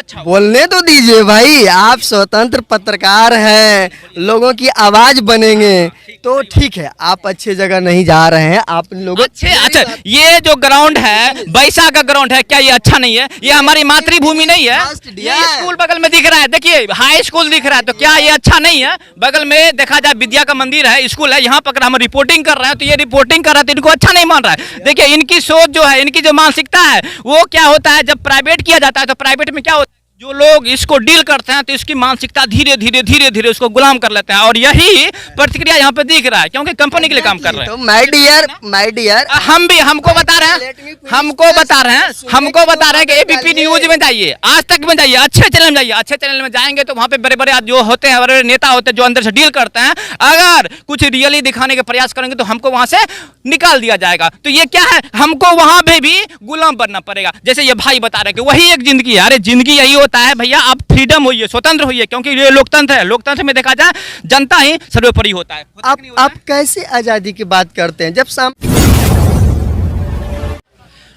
अच्छा बोलने तो दीजिए भाई, आप स्वतंत्र पत्रकार हैं, लोगों की आवाज बनेंगे तो ठीक है। आप अच्छे जगह नहीं जा रहे हैं, आप लोगों अच्छा, ये जो ग्राउंड है बैसा का ग्राउंड है, क्या ये अच्छा नहीं है? ये हमारी मातृभूमि नहीं है? ये स्कूल बगल में दिख रहा है, देखिए हाई स्कूल दिख रहा है, तो क्या ये अच्छा नहीं है? बगल में देखा जाए विद्या का मंदिर है, स्कूल है, यहाँ पर अगर हम रिपोर्टिंग कर रहे हैं तो ये रिपोर्टिंग कर रहा है तो इनको अच्छा नहीं मान रहा है। देखिए इनकी सोच जो है, इनकी जो मानसिकता है वो क्या होता है, जब प्राइवेट किया जाता है तो प्राइवेट में क्या होता है, जो लोग इसको डील करते हैं तो इसकी मानसिकता धीरे धीरे उसको गुलाम कर लेते हैं, और यही प्रतिक्रिया यहाँ पे दिख रहा है, क्योंकि कंपनी के लिए काम कर रहे हैं। तो माय डियर हम भी हमको बता रहे हैं, हमको बता रहे हैं कि एबीपी न्यूज में जाइए, आज तक में जाइए, अच्छे चैनल में जाइए। अच्छे चैनल में जाएंगे तो वहाँ पे बड़े बड़े जो होते हैं, बड़े बड़े नेता होते हैं जो अंदर से डील करते हैं, अगर कुछ रियली दिखाने के प्रयास करेंगे तो हमको वहाँ से निकाल दिया जाएगा। तो ये क्या है, हमको वहाँ पे भी गुलाम बनना पड़ेगा। जैसे ये भाई बता रहे हैं कि वही एक जिंदगी है। अरे जिंदगी यही होता है भैया, आप फ्रीडम होइए, स्वतंत्र होइए, क्योंकि ये लोकतंत्र है। लोकतंत्र में देखा जाए जनता ही सर्वोपरि होता है। आप कैसे आजादी की बात करते हैं जब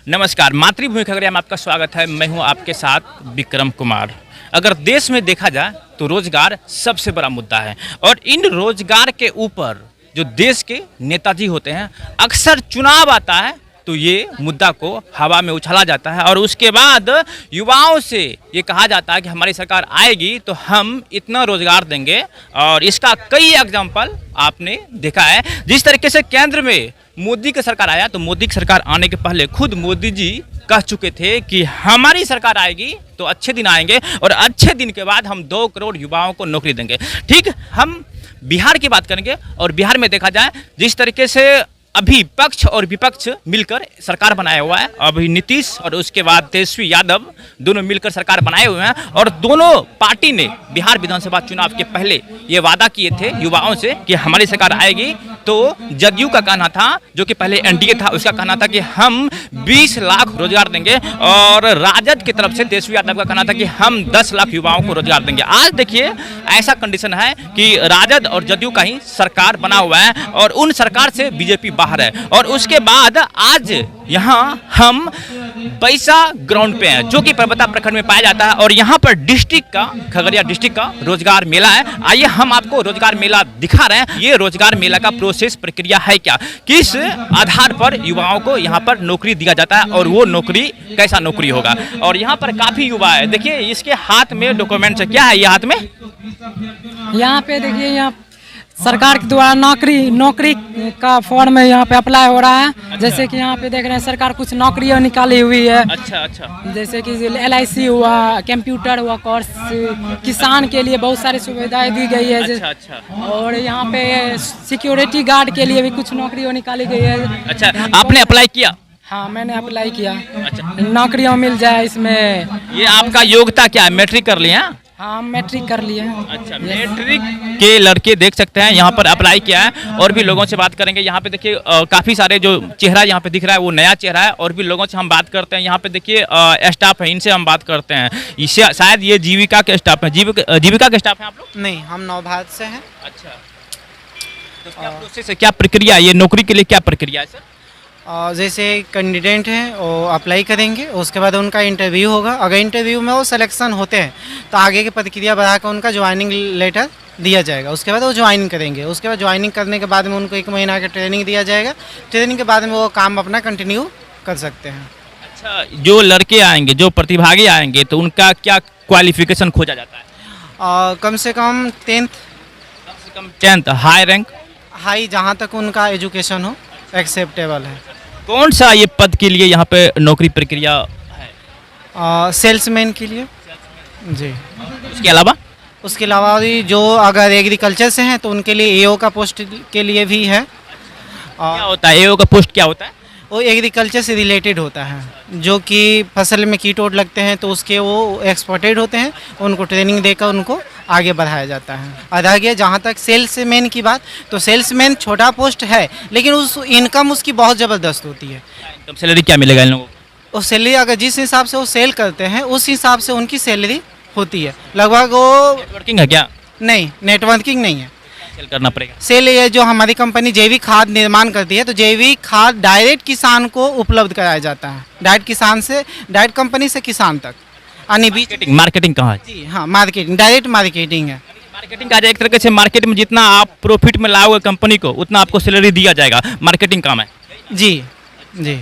नमस्कार, मातृभूमि खगड़िया में आपका स्वागत है। मैं हूं आपके साथ विक्रम कुमार। अगर देश में देखा जाए तो रोजगार सबसे बड़ा मुद्दा है, और इन रोजगार के ऊपर जो देश के नेताजी होते हैं, अक्सर चुनाव आता है तो ये मुद्दा को हवा में उछाला जाता है, और उसके बाद युवाओं से ये कहा जाता है कि हमारी सरकार आएगी तो हम इतना रोजगार देंगे। और इसका कई एग्जाम्पल आपने देखा है। जिस तरीके से केंद्र में मोदी की सरकार आया, तो मोदी की सरकार आने के पहले खुद मोदी जी कह चुके थे कि हमारी सरकार आएगी तो अच्छे दिन आएंगे, और अच्छे दिन के बाद हम 2 करोड़ युवाओं को नौकरी देंगे। ठीक, हम बिहार की बात करेंगे, और बिहार में देखा जाए जिस तरीके से अभी पक्ष और विपक्ष मिलकर सरकार बनाया हुआ है, अभी नीतीश और उसके बाद तेजस्वी यादव दोनों मिलकर सरकार बनाए हुए हैं, और दोनों पार्टी ने बिहार विधानसभा चुनाव के पहले ये वादा किए थे युवाओं से कि हमारी सरकार आएगी। तो जदयू का कहना था, जो कि पहले एनडीए था, उसका कहना था कि हम 20 लाख रोजगार देंगे, और राजद की तरफ से तेजस्वी यादव का कहना था कि हम 10 लाख युवाओं को रोजगार देंगे। आज देखिए ऐसा कंडीशन है कि राजद और जदयू का ही सरकार बना हुआ है, और उन सरकार से बीजेपी बाहर है। और उसके बाद आज यहाँ हम बैसा ग्राउंड पे हैं, जो कि परबत्ता प्रखंड में पाया जाता है, और यहाँ पर डिस्ट्रिक्ट का, खगड़िया डिस्ट्रिक्ट का रोजगार मेला है। आइए हम आपको रोजगार मेला दिखा रहे हैं। ये रोजगार मेला का प्रोसेस, प्रक्रिया है क्या, किस आधार पर युवाओं को यहाँ पर नौकरी दिया जाता है, और वो नौकरी कैसा नौकरी होगा। और यहाँ पर काफी युवा है, देखिए इसके हाथ में डॉक्यूमेंट्स है। क्या है ये हाथ में? यहाँ पे देखिए, यहाँ सरकार के द्वारा नौकरी का फॉर्म यहाँ पे अप्लाई हो रहा है। अच्छा। जैसे कि यहाँ पे देख रहे हैं सरकार कुछ नौकरियाँ निकाली हुई है। अच्छा। जैसे कि LIC हुआ, कंप्यूटर हुआ कोर्स, किसान के लिए बहुत सारी सुविधाएं दी गई है। अच्छा। और यहाँ पे सिक्योरिटी गार्ड के लिए भी कुछ नौकरियाँ निकाली गई है। अच्छा, आपने अप्लाई किया? हाँ, मैंने अप्लाई किया। अच्छा, नौकरियाँ मिल जाए इसमें। ये आपका योग्यता क्या है? मैट्रिक कर लिया? हाँ, मैट्रिक कर लिए। अच्छा, मैट्रिक के लड़के देख सकते हैं यहाँ पर अप्लाई किया है। और भी लोगों से बात करेंगे। यहाँ पे देखिए काफ़ी सारे जो चेहरा यहाँ पे दिख रहा है वो नया चेहरा है, और भी लोगों से हम बात करते हैं। यहाँ पे देखिए स्टाफ है, इनसे हम बात करते हैं। इससे शायद ये जीविका के स्टाफ है। जीविका के स्टाफ है आप लोग? नहीं, हम नवभारत से हैं। अच्छा, तो क्या प्रोसेस है, क्या प्रक्रिया है, ये नौकरी के लिए क्या प्रक्रिया है सर? जैसे कैंडिडेट हैं वो अप्लाई करेंगे, उसके बाद उनका इंटरव्यू होगा। अगर इंटरव्यू में वो सिलेक्शन होते हैं तो आगे की प्रक्रिया बढ़ाकर उनका ज्वाइनिंग लेटर दिया जाएगा। उसके बाद वो ज्वाइनिंग करेंगे। उसके बाद ज्वाइनिंग करने के बाद में उनको 1 महीना का ट्रेनिंग दिया जाएगा। ट्रेनिंग के बाद में वो काम अपना कंटिन्यू कर सकते हैं। अच्छा, जो लड़के आएंगे, जो प्रतिभागी आएंगे, तो उनका क्या क्वालिफिकेशन खोजा जाता है? कम से कम 10th हाई रैंक, हाई जहाँ तक उनका एजुकेशन हो एक्सेप्टेबल है। कौन सा ये पद के लिए यहाँ पे नौकरी प्रक्रिया है? सेल्समैन के लिए जी। उसके अलावा भी जो अगर एग्रीकल्चर से हैं तो उनके लिए AO का पोस्ट के लिए भी है। क्या होता है AO का पोस्ट? क्या होता है वो? एग्रीकल्चर से रिलेटेड होता है, जो कि फसल में कीट ओट लगते हैं तो उसके वो एक्सपोर्टेड होते हैं, उनको ट्रेनिंग देकर उनको आगे बढ़ाया जाता है। आधा गया जहाँ तक सेल्समैन की बात, तो सेल्समैन छोटा पोस्ट है, लेकिन उस इनकम उसकी बहुत ज़बरदस्त होती है। इनकम सैलरी क्या मिलेगा इन लोगों को? और सैलरी अगर जिस हिसाब से वो सेल करते हैं उस हिसाब से उनकी सैलरी होती है। लगभग वो नेटवर्किंग है क्या? नहीं, नेटवर्किंग नहीं है, सेल करना पड़ेगा। सेल ये जो हमारी कंपनी जैविक खाद निर्माण करती है, तो जैविक खाद डायरेक्ट किसान को उपलब्ध कराया जाता है। डायरेक्ट कंपनी से किसान तक। आने बीच मार्केटिंग कहाँ है? जी हाँ, मार्केटिंग, डायरेक्ट मार्केटिंग है। मार्केटिंग का एक तरीके से मार्केट में जितना आप प्रॉफिट में लाओगे कंपनी को उतना आपको सैलरी दिया जाएगा, मार्केटिंग काम है। जी जी।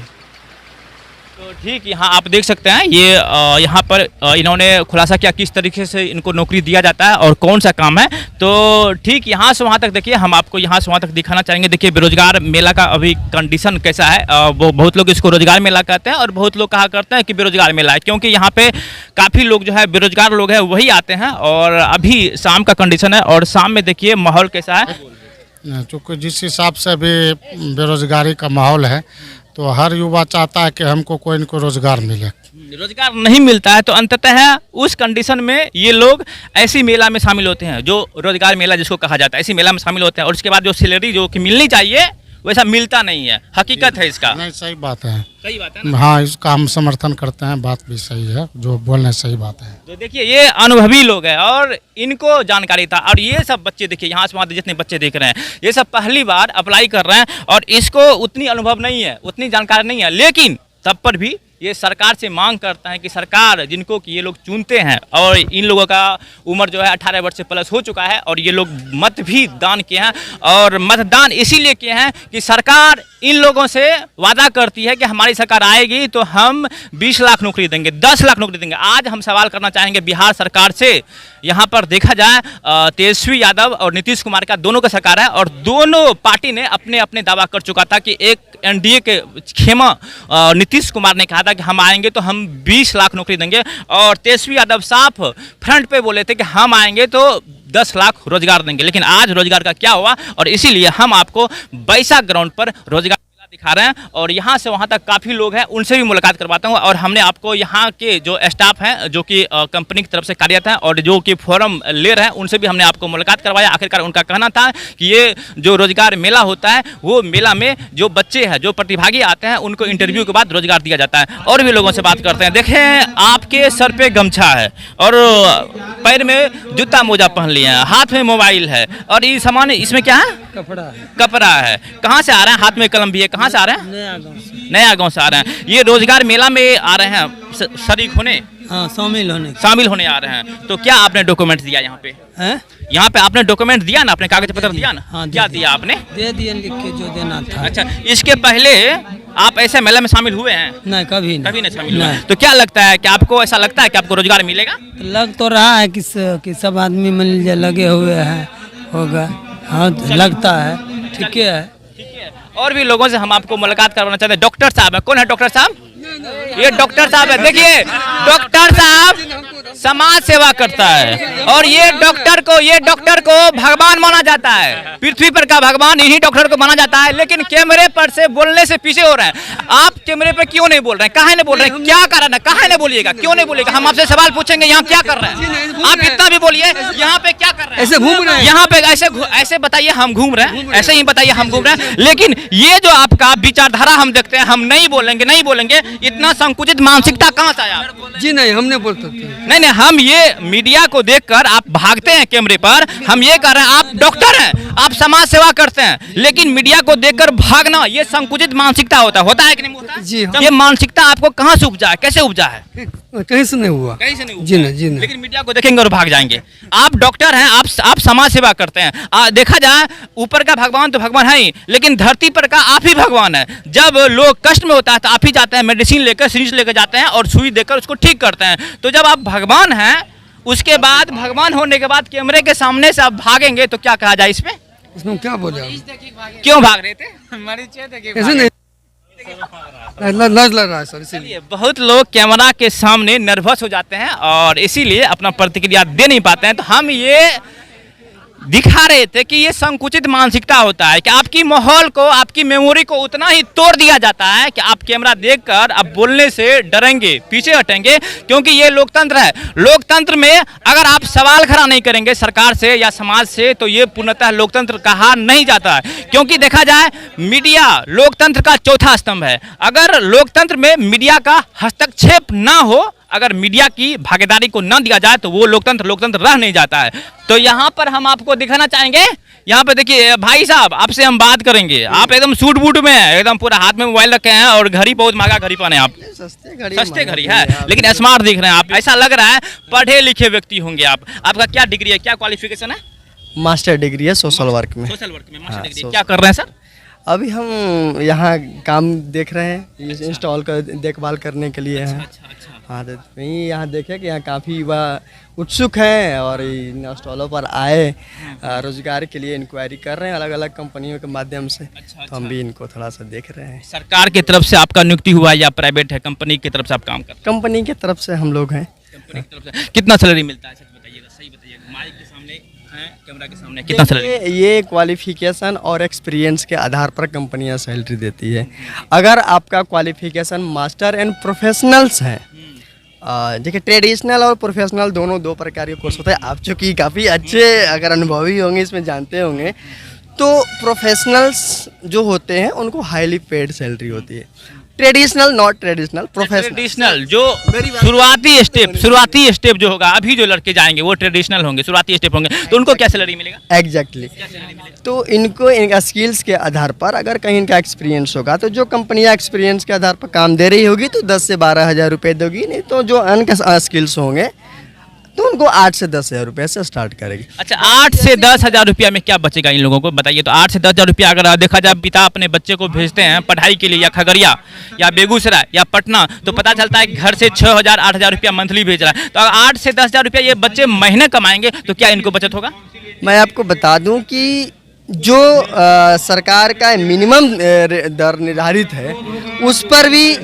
तो ठीक, यहाँ आप देख सकते हैं ये यहाँ पर इन्होंने खुलासा किया किस तरीके से इनको नौकरी दिया जाता है और कौन सा काम है। तो ठीक, यहाँ से वहाँ तक देखिए, हम आपको यहाँ से वहाँ तक दिखाना चाहेंगे। देखिए बेरोजगार मेला का अभी कंडीशन कैसा है। वो बहुत लोग इसको रोजगार मेला कहते हैं और बहुत लोग कहा करते हैं कि बेरोजगार मेला है, क्योंकि यहाँ पे काफ़ी लोग जो है बेरोजगार लोग हैं वही आते हैं। और अभी शाम का कंडीशन है और शाम में देखिए माहौल कैसा है। चूँकि जिस हिसाब से अभी बेरोजगारी का माहौल है तो हर युवा चाहता है कि हमको कोई न कोई रोजगार मिले। रोजगार नहीं मिलता है तो अंततः उस कंडीशन में ये लोग ऐसी मेला में शामिल होते हैं, जो रोजगार मेला जिसको कहा जाता है, ऐसी मेला में शामिल होते हैं। और उसके बाद जो सैलरी जो कि मिलनी चाहिए वैसा मिलता नहीं है। हकीकत है इसका। नहीं, सही बात है। सही बात है ना? हाँ, इसका हम समर्थन करते हैं, बात भी सही है, जो बोलने सही बात है। तो देखिए ये अनुभवी लोग हैं और इनको जानकारी था। और ये सब बच्चे देखिए यहाँ से वहाँ जितने बच्चे देख रहे हैं ये सब पहली बार अप्लाई कर रहे हैं और इसको उतनी अनुभव नहीं है, उतनी जानकारी नहीं है, लेकिन तब पर भी ये सरकार से मांग करता है कि सरकार जिनको कि ये लोग चुनते हैं और इन लोगों का उम्र जो है 18 वर्ष से प्लस हो चुका है और ये लोग मत भी दान किए हैं। और मतदान इसीलिए किए हैं कि सरकार इन लोगों से वादा करती है कि हमारी सरकार आएगी तो हम 20 लाख नौकरी देंगे, 10 लाख नौकरी देंगे। आज हम सवाल करना चाहेंगे बिहार सरकार से। यहाँ पर देखा जाए तेजस्वी यादव और नीतीश कुमार का दोनों का सरकार है और दोनों पार्टी ने अपने अपने दावा कर चुका था कि एक एनडीए के खेमा नीतीश कुमार ने कहा था कि हम आएंगे तो हम 20 लाख नौकरी देंगे और तेजस्वी यादव साफ फ्रंट पे बोले थे कि हम आएंगे तो 10 लाख रोजगार देंगे। लेकिन आज रोजगार का क्या हुआ और इसीलिए हम आपको बैसाख ग्राउंड पर रोजगार दिखा रहे हैं और यहाँ से वहाँ तक काफ़ी लोग हैं, उनसे भी मुलाकात करवाता हूँ। और हमने आपको यहाँ के जो स्टाफ हैं जो कि कंपनी की तरफ से कार्यरत हैं और जो कि फॉर्म ले रहे हैं उनसे भी हमने आपको मुलाकात करवाया। आखिरकार उनका कहना था कि ये जो रोजगार मेला होता है वो मेला में जो बच्चे हैं, जो प्रतिभागी आते हैं उनको इंटरव्यू के बाद रोजगार दिया जाता है। और भी लोगों से बात करते हैं। देखें आपके सर पे गमछा है और पैर में जूता मोजा पहन लिए हैं, हाथ में मोबाइल है और ये सामान इसमें क्या है? कपड़ा है। कहाँ से आ रहे हैं? हाथ में कलम भी है। कहाँ से आ रहे हैं? नया गांव से आ रहे हैं। ये रोजगार मेला में आ रहे हैं शरीक होने? हाँ, शामिल होने आ रहे हैं। तो क्या आपने डॉक्यूमेंट दिया यहाँ पे? यहाँ पे आपने डॉक्यूमेंट दिया ना, अपने कागज पत्र दिया ना? हाँ, क्या दिया आपने? दे दिए, लिख के जो देना था। अच्छा, इसके पहले आप ऐसे मेला में शामिल हुए हैं? नहीं, कभी नहीं शामिल हुए। तो क्या लगता है कि आपको ऐसा लगता है कि आपको रोजगार मिलेगा? लग तो रहा है कि सब आदमी मिल जाए, लगे हुए हैं, होगा। हाँ, लगता है ठीक है। और भी लोगों से हम आपको मुलाकात करवाना चाहते हैं। डॉक्टर साहब है। कौन है डॉक्टर साहब? ये डॉक्टर साहब है। देखिए डॉक्टर साहब समाज सेवा करता है और ये डॉक्टर को भगवान माना जाता है। पृथ्वी पर का भगवान इन्हीं डॉक्टर को माना जाता है। लेकिन कैमरे पर से बोलने से पीछे हो रहे हैं। आप कैमरे पे क्यों नहीं बोल रहे हैं? काहे नहीं बोल रहे हैं? क्या कारण है? काहे नहीं बोलिएगा? क्यों नहीं बोलिएगा? हम आपसे सवाल पूछेंगे, यहाँ क्या कर रहे हैं आप? इतना भी बोलिए, यहाँ पे क्या कर रहे हैं? ऐसे घूम रहे हैं। यहाँ पे ऐसे बताइए हम घूम रहे हैं, ऐसे ही बताइए हम घूम रहे हैं। लेकिन ये जो आपका विचारधारा हम देखते हैं, हम नहीं बोलेंगे, इतना संकुचित मानसिकता कहाँ से आया? जी नहीं, हम नहीं बोल सकते। नहीं, हम ये मीडिया को देखकर आप भागते हैं कैमरे पर। हम ये कह रहे हैं आप डॉक्टर हैं, आप समाज सेवा करते हैं, लेकिन मीडिया को देखकर भागना ये संकुचित मानसिकता होता है कि नहीं होता? जी हाँ। ये मानसिकता आपको कहाँ से उपजा है? कैसे उपजा है? कहीं से नहीं हुआ। कहीं से नहीं हुआ। जी नहीं। लेकिन मीडिया को देखेंगे और भाग जाएंगे। आप डॉक्टर हैं, आप समाज सेवा करते हैं। देखा जाए ऊपर का भगवान तो भगवान है ही, लेकिन धरती पर का आप ही भगवान है। जब लोग कष्ट में होता है तो आप ही जाते हैं, मेडिसिन लेकर, सीरीज लेकर जाते हैं और सुई देकर उसको ठीक करते हैं। तो जब आप भगवान हैं, उसके बाद भगवान होने के बाद कैमरे के सामने से आप भागेंगे तो क्या कहा जाए इसमें? इसमें क्या बोले? क्यों भाग रहे थे? ऐसे नहीं, लज लग रहा है सर, इसीलिए। बहुत लोग कैमरा के सामने नर्वस हो जाते हैं और इसीलिए अपना प्रतिक्रिया दे नहीं पाते हैं। तो हम ये दिखा रहे थे कि ये संकुचित मानसिकता होता है कि आपकी माहौल को, आपकी मेमोरी को उतना ही तोड़ दिया जाता है कि आप कैमरा देखकर आप बोलने से डरेंगे, पीछे हटेंगे, क्योंकि ये लोकतंत्र है। लोकतंत्र में अगर आप सवाल खड़ा नहीं करेंगे सरकार से या समाज से तो ये पूर्णतः लोकतंत्र कहा नहीं जाता है। क्योंकि देखा जाए मीडिया लोकतंत्र का चौथा स्तंभ है। अगर लोकतंत्र में मीडिया का हस्तक्षेप ना हो, अगर मीडिया की भागीदारी को न दिया जाए तो वो लोकतंत्र रह नहीं जाता है। तो यहाँ पर हम आपको दिखाना चाहेंगे, यहाँ पे देखिए भाई साहब, आपसे हम बात करेंगे। आप एकदम सूट बूट में हैं, एकदम पूरा हाथ में मोबाइल रखे हैं और घड़ी बहुत महंगा घड़ी पहने आप। सस्ते घड़ी है लेकिन स्मार्ट दिख रहे हैं आप। ऐसा लग रहा है पढ़े लिखे व्यक्ति होंगे आप। आपका क्या डिग्री है, क्या क्वालिफिकेशन है? मास्टर डिग्री है सोशल वर्क में। सोशल वर्क में मास्टर डिग्री। क्या कर रहे हैं सर? अभी हम यहाँ काम देख रहे हैं, इंस्टॉल कर देखभाल करने के लिए हैं। हाँ, तो वहीं यहाँ देखे कि यहाँ काफ़ी युवा उत्सुक हैं और इन इंस्टॉलों पर आए रोजगार के लिए इंक्वायरी कर रहे हैं अलग अलग कंपनियों के माध्यम से। तो हम भी इनको थोड़ा सा देख रहे हैं। सरकार की तरफ से आपका नियुक्ति हुआ या प्राइवेट है, कंपनी की तरफ से आप काम कर रहे हैं? कंपनी की तरफ से हम लोग हैं। कंपनी की तरफ से कितना सैलरी मिलता है, सच बताइएगा, सही बताइएगा, माइक के सामने हैं, कैमरा के सामने कितना सैलरी? ये क्वालिफिकेशन और एक्सपीरियंस के आधार पर कंपनियां सैलरी देती है। अगर आपका क्वालिफिकेशन मास्टर एंड प्रोफेशनल्स है, देखिए ट्रेडिशनल और प्रोफेशनल दोनों दो प्रकार के कोर्स होते हैं। आप चूँकि काफ़ी अच्छे अगर अनुभवी होंगे, इसमें जानते होंगे, तो प्रोफेशनल्स जो होते हैं उनको हाईली पेड सैलरी होती है। ट्रेडिशनल नॉट ट्रेडिशनल, ट्रेडिशनल जो शुरुआती स्टेप जो होगा, अभी जो लड़के जाएंगे वो ट्रेडिशनल होंगे, शुरुआती स्टेप होंगे, तो उनको क्या सैलरी मिलेगा? एग्जैक्टली। तो इनको इनका स्किल्स के आधार पर अगर कहीं इनका एक्सपीरियंस होगा तो जो कंपनियां एक्सपीरियंस के आधार पर काम दे रही होगी तो 10 से 12 हज़ार रुपये दोगी। नहीं तो जो अनका स्किल्स होंगे तो उनको 8 से 10 हज़ार रुपये से स्टार्ट करेगी। अच्छा, 8 से 10 हज़ार रुपया में क्या बचेगा इन लोगों को बताइए? तो 8 से 10 हज़ार रुपया अगर देखा जाए, पिता अपने बच्चे को भेजते हैं पढ़ाई के लिए या खगड़िया या बेगूसराय या पटना, तो पता चलता है कि घर से 6 हज़ार 8 हज़ार रुपया मंथली भेज रहा है। तो अगर 8 से 10 हज़ार रुपया ये बच्चे महीने कमाएंगे तो क्या इनको बचत होगा? मैं आपको बता दूं कि जो सरकार का मिनिमम दर निर्धारित है उस पर भी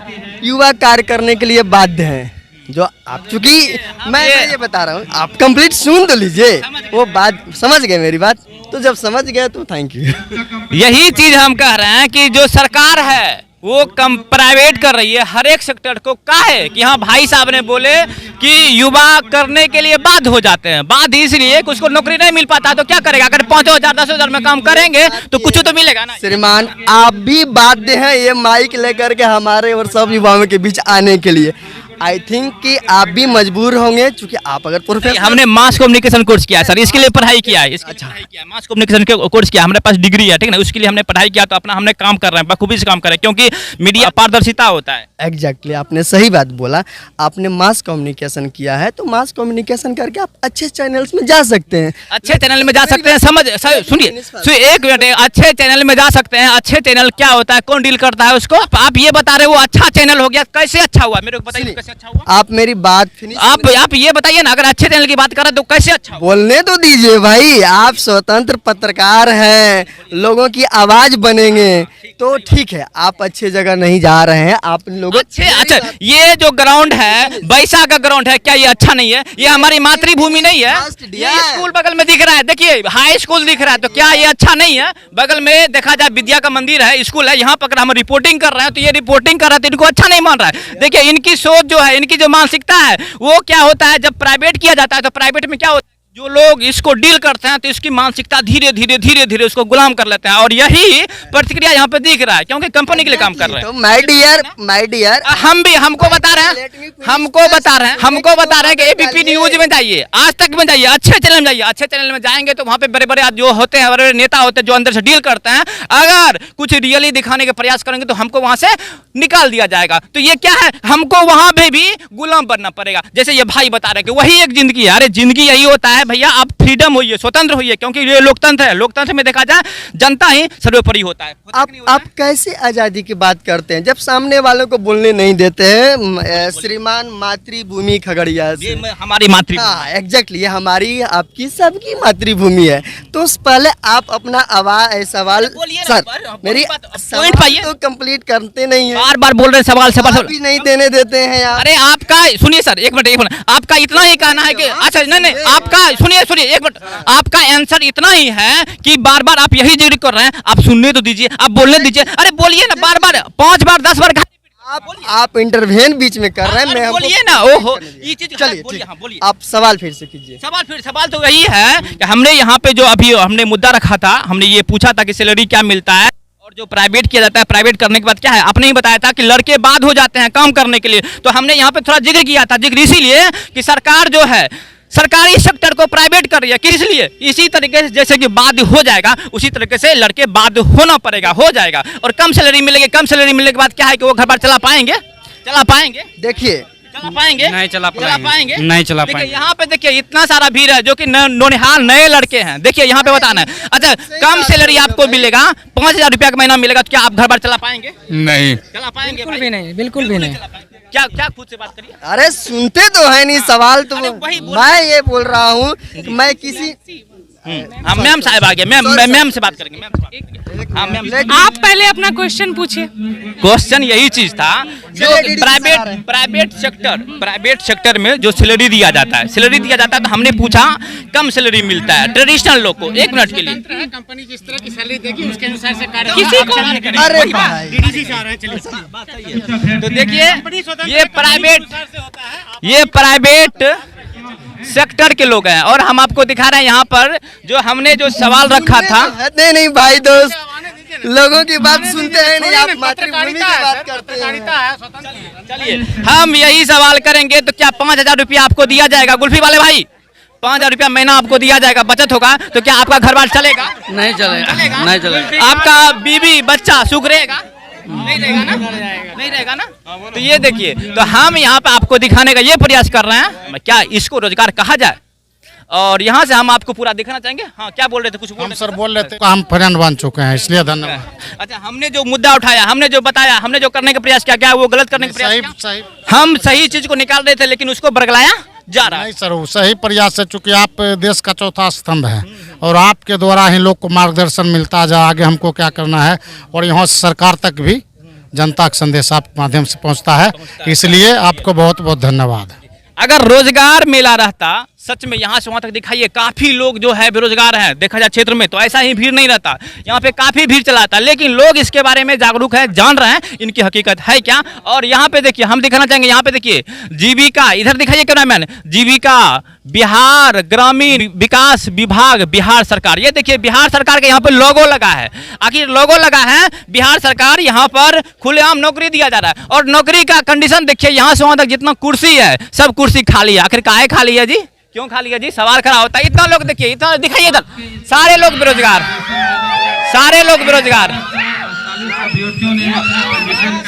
युवा कार्य करने के लिए बाध्य हैं। जो आप चूंकि मैं ये बता रहा हूँ, आप कंप्लीट सुन तो लीजिए, वो बात समझ गए मेरी बात। तो जब समझ गए तो थैंक यू। यही चीज हम कह रहे हैं कि जो सरकार है वो कम प्राइवेट कर रही है हर एक सेक्टर को। क्या है कि हाँ भाई साहब ने बोले कि युवा करने के लिए बाध्य हो जाते हैं। बाध्य इसलिए कि उसको नौकरी नहीं मिल पाता तो क्या करेगा? अगर 5 हज़ार 10 हज़ार में काम करेंगे तो कुछ तो मिलेगा ना। श्रीमान, आप भी बाध्य हैं ये माइक लेकर के हमारे और सब युवाओं के बीच आने के लिए। आई थिंक कि आप भी मजबूर होंगे, क्योंकि आप अगर प्रोफेसर, हमने मास कम्युनिकेशन कोर्स किया है सर, इसके लिए पढ़ाई किया है, मास कम्युनिकेशन के कोर्स किया, हमारे पास डिग्री है, ठीक है ना, उसके लिए हमने पढ़ाई किया। तो अपना हमने काम कर रहे हैं, बखूबी से काम कर रहे हैं, क्योंकि मीडिया पारदर्शिता होता है। एग्जैक्टली, आपने सही बात बोला। आपने मास कम्युनिकेशन किया है तो मास कम्युनिकेशन करके आप अच्छे चैनल्स में जा सकते हैं। अच्छे चैनल में जा सकते हैं, सुनिए एक मिनट, अच्छे चैनल में जा सकते हैं। अच्छे चैनल क्या होता है, कौन डील करता है उसको? आप ये बता रहे हो वो अच्छा चैनल हो गया, कैसे अच्छा हुआ मेरे को बताइए, कैसे अच्छा हुआ? आप मेरी बात फिनिश, आप ये बताइए ना, अगर अच्छे चैनल की बात करें तो कैसे अच्छा हुआ? बोलने तो दीजिए भाई, आप स्वतंत्र पत्रकार हैं, लोगों की आवाज बनेंगे तो ठीक है। आप अच्छे जगह नहीं जा रहे हैं, आप लोगों अच्छा, ये जो ग्राउंड है बैसा का ग्राउंड है, क्या ये अच्छा नहीं है? ये हमारी मातृभूमि नहीं है? ये स्कूल बगल में दिख रहा है, देखिए हाई स्कूल दिख रहा है, तो क्या ये अच्छा नहीं है? बगल में देखा जाए विद्या का मंदिर है, स्कूल है, यहाँ पर अगर हम रिपोर्टिंग कर रहे हैं तो ये रिपोर्टिंग कर रहे हैं तो इनको अच्छा नहीं मान रहा है। देखिए इनकी सोच जो है, इनकी जो मानसिकता है वो क्या होता है, जब प्राइवेट किया जाता है तो प्राइवेट में क्या होता है, जो लोग इसको डील करते हैं तो इसकी मानसिकता धीरे धीरे उसको गुलाम कर लेते हैं। और यही प्रतिक्रिया यहाँ पे दिख रहा है, क्योंकि कंपनी के लिए काम कर रहे हैं। तो माय डियर हमको बता रहे हैं कि एबीपी न्यूज में जाइए, आज तक में जाइए, अच्छे चैनल में जाइए। अच्छे चैनल में जाएंगे तो वहाँ पे बड़े बड़े जो होते हैं, बड़े नेता होते हैं जो अंदर से डील करते हैं, अगर कुछ रियली दिखाने के प्रयास करेंगे तो हमको वहाँ से निकाल दिया जाएगा। तो ये क्या है, हमको वहाँ पे भी गुलाम बनना पड़ेगा। जैसे ये भाई बता रहे हैं कि वही एक जिंदगी है। अरे जिंदगी यही होता है भैया, आप फ्रीडम होइए, स्वतंत्र होइए, क्योंकि ये लोकतंत्र है। लोकतंत्र में देखा जाए जनता ही सर्वोपरि होता है। आप कैसे आजादी की बात करते हैं जब सामने वालों को बोलने नहीं देते हैं? श्रीमान, मातृभूमि खगड़िया से, ये हमारी मातृभूमि, हाँ एग्जैक्टली, हमारी आपकी सबकी मातृभूमि है। तो पहले आप अपना सवाल, सर मेरी सवाल तो कंप्लीट करते नहीं है, बार बार बोल रहे सवाल भी नहीं देने देते हैं यार। अरे आपका सुनिए सर, एक मिनट, आपका इतना ही कहना है कि अच्छा नहीं, आपका सुनिए एक मिनट, आपका आंसर इतना ही है कि बार बार आप यही जिक्र कर रहे हैं, आप सुनने तो दीजिए, आप बोलने दीजिए। अरे बोलिए ना, बार बार 5 बार 10 बार आप इंटरवेन बीच में कर रहे हैं। मैं बोलिए ना, ओहो ये चीज, चलिए बोलिए, आप सवाल फिर से कीजिए। सवाल तो यही है कि हमने यहाँ पे जो अभी हमने मुद्दा रखा था, हमने ये पूछा था कि सैलरी क्या मिलता है, और जो प्राइवेट किया जाता है, प्राइवेट करने के बाद क्या है, आपने ही बताया था कि लड़के बाद हो जाते हैं काम करने के लिए, तो हमने यहाँ पे थोड़ा जिक्र किया था, जिक्र इसीलिए कि सरकार जो है सरकारी सेक्टर को प्राइवेट कर रही है, किस लिए, इसी तरीके से जैसे कि बाध्य हो जाएगा उसी तरीके से लड़के बाध्य होना पड़ेगा, हो जाएगा, और कम सैलरी मिलेगी, कम सैलरी मिलने के बाद क्या है कि वो घर बार चला पाएंगे, देखिए चला पाएंगे, नहीं चला पाएंगे, नहीं चला देखिए पाएंगे। यहाँ पे देखिए इतना सारा भीड़ है जो कि नौनिहाल नए लड़के हैं, देखिए यहाँ पे बताना है। अच्छा, कम सैलरी आपको मिलेगा, 5,000 रुपया का महीना मिलेगा, तो क्या आप घर बार चला पाएंगे, नहीं चला पाएंगे बिल्कुल भी नहीं, बिल्कुल भी नहीं। क्या क्या खुद से बात करिए। अरे सुनते तो है नहीं सवाल, तो अरे वही बोल- मैं ये बोल रहा हूँ कि मैं किसी हम मैम साहब आ गए, मैम से बात करेंगे, मैम से बात। हाँ मैम, आप पहले अपना क्वेश्चन पूछिए। क्वेश्चन यही चीज था जो चलिए, DDC प्राइवेट सर आ रहे हैं। प्राइवेट सेक्टर में जो सैलरी दिया जाता है, सैलरी दिया जाता है, तो हमने पूछा कम सैलरी मिलता है ट्रेडिशनल लोग को, एक मिनट के लिए कंपनी जिस तरह की सैलरी देगी उसके अनुसार से कार्य किसी को अरे भाई तो देखिए ये प्राइवेट सेक्टर के लोग हैं, और हम आपको दिखा रहे हैं यहाँ पर जो हमने जो सवाल रखा था। नहीं नहीं भाई दोस्त, लोगों की बात सुनते हैं नहीं, आप मातृभूमि की बात करते हैं। चलिए हम यही सवाल करेंगे, तो क्या 5,000 रुपया आपको दिया जाएगा गुल्फी वाले भाई, 5,000 रुपया महीना आपको दिया जाएगा, बचत होगा, तो क्या आपका घर बार चलेगा, नहीं चलेगा, नहीं चलेगा। आपका बीवी बच्चा सुख रहेगा, नहीं रहेगा ना, नहीं रहेगा ना। तो ये देखिए, तो हम यहाँ पे आपको दिखाने का ये प्रयास कर रहे हैं, क्या इसको रोजगार कहा जाए, और यहाँ से हम आपको पूरा दिखाना चाहेंगे। हाँ क्या बोल रहे थे, कुछ बोल हम रहे सर बोल रहे थे हम फ्रेंड बन चुके हैं, इसलिए धन्यवाद। थे? अच्छा, हमने जो मुद्दा उठाया, हमने जो बताया, हमने जो करने का प्रयास किया, क्या वो गलत करने का प्रयास सही किया? सही हम सही चीज को निकाल रहे थे, लेकिन उसको बरगलाया जा रहा है। नहीं सर, वो सही प्रयास है, चूंकि आप देश का चौथा स्तंभ है और आपके द्वारा ही लोग को मार्गदर्शन मिलता है आगे हमको क्या करना है, और यहाँ से सरकार तक भी जनता का संदेश आपके माध्यम से पहुँचता है, इसलिए आपको बहुत बहुत धन्यवाद। अगर रोजगार मेला रहता, सच में यहाँ से वहाँ तक दिखाइए, काफी लोग जो है बेरोजगार हैं, देखा जाए क्षेत्र में तो ऐसा ही भीड़ नहीं रहता, यहाँ पे काफी भीड़ चलाता, लेकिन लोग इसके बारे में जागरूक है, जान रहे हैं इनकी हकीकत है क्या। और यहाँ पे देखिए, हम दिखाना चाहेंगे, यहाँ पे देखिए जीविका, इधर दिखाइए कैमरामैन, जीविका बिहार ग्रामीण विकास विभाग बिहार सरकार, ये देखिए बिहार सरकार के यहाँ पे लोगो लगा है, आखिर लोगो लगा है बिहार सरकार, यहाँ पर खुलेआम नौकरी दिया जा रहा है, और नौकरी का कंडीशन देखिए, यहाँ से वहाँ तक जितना कुर्सी है सब कुर्सी खाली है, आखिर काहे खाली है जी, क्यों खाली है जी, सवाल खड़ा होता है। इतना लोग देखिए, इतना दिखाइए इधर, सारे लोग बेरोजगार, सारे लोग बेरोजगार,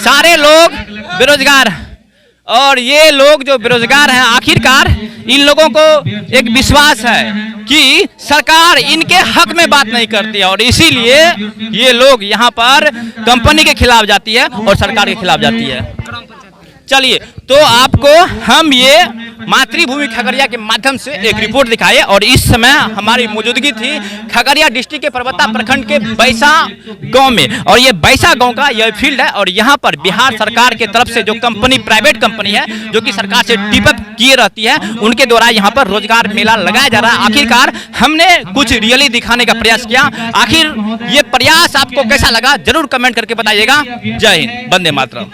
सारे लोग बेरोजगार, और ये लोग जो बेरोजगार हैं, आखिरकार इन लोगों को एक विश्वास है कि सरकार इनके हक में बात नहीं करती है, और इसीलिए ये लोग यहाँ पर कंपनी के खिलाफ जाती है और सरकार के खिलाफ जाती है। चलिए, तो आपको हम ये मातृभूमि खगड़िया के माध्यम से एक रिपोर्ट दिखाए, और इस समय हमारी मौजूदगी थी खगड़िया डिस्ट्रिक्ट के परबत्ता प्रखंड के बैसा गांव में, और ये बैसा गांव का यह फील्ड है, और यहाँ पर बिहार सरकार के तरफ से जो कंपनी, प्राइवेट कंपनी है जो कि सरकार से टिप अप किए रहती है, उनके द्वारा यहाँ पर रोजगार मेला लगाया जा रहा है। आखिरकार हमने कुछ रियली दिखाने का प्रयास किया, आखिर ये प्रयास आपको कैसा लगा जरूर कमेंट करके बताइएगा। जय हिंद, वंदे मातरम।